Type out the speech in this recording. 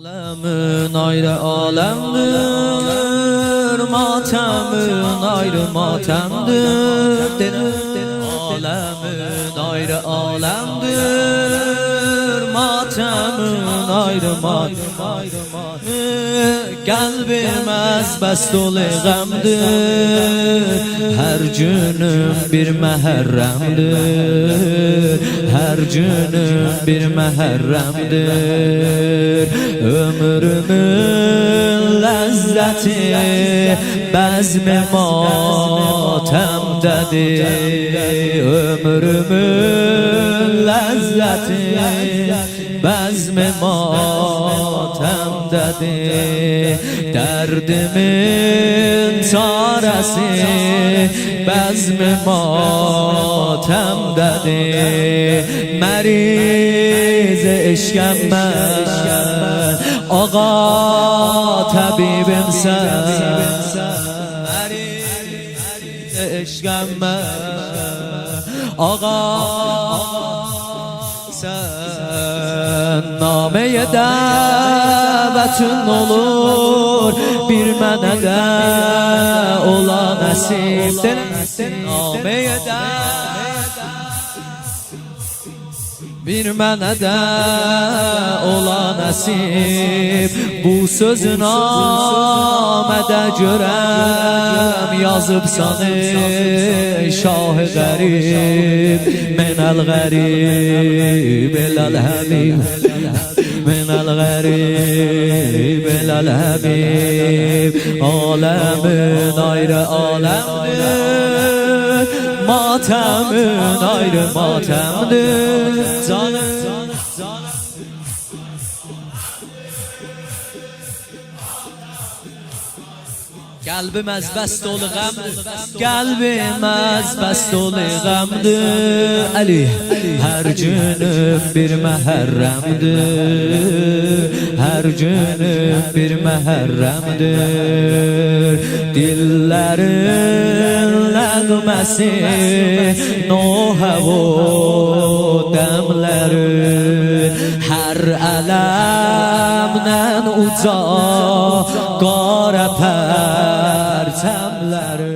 Aləmin ayrı aləmdir, matəmin ayrı matəmdir. Aləmin ayrı aləmdir, matəmin ayrı matəmdir. Qəlbim əzbəst dolu qəmdir, hər günüm bir məhərrəmdir, hər günüm bir məhərrəmdir. Ömrümün ləzzəti bəzmi matəmdədir, ömrümün ləzzəti bəzmi matəmdədir. Dərdimin çarəsi bəzmi matəmdədir. Məriz eşqəm mən, ağa təbibimsən. Məriz eşqəm mən, ağa sen. Nameye davetün olur, bir mənə də ola nəsib. Nameye bir mənə də ola nəsib. Bu sözün namədə görəm, yazıbsan ey şah-ı qərib. Mənəl qərib eləl həbib, mənəl qərib eləl həbib. Aləmin ayrı aləmdir, matəmin ayrı matəmdir. Canım Qəlbim əzbəst dolu qəmdir, qəlbim əzbəst dolu qəmdir. Əli, hər günüm bir məhərrəmdir, hər günüm bir məhərrəmdir. Dillərin nəğməsi nohə o dəmlərin, hər ələmdən uca qara pərçəmləri.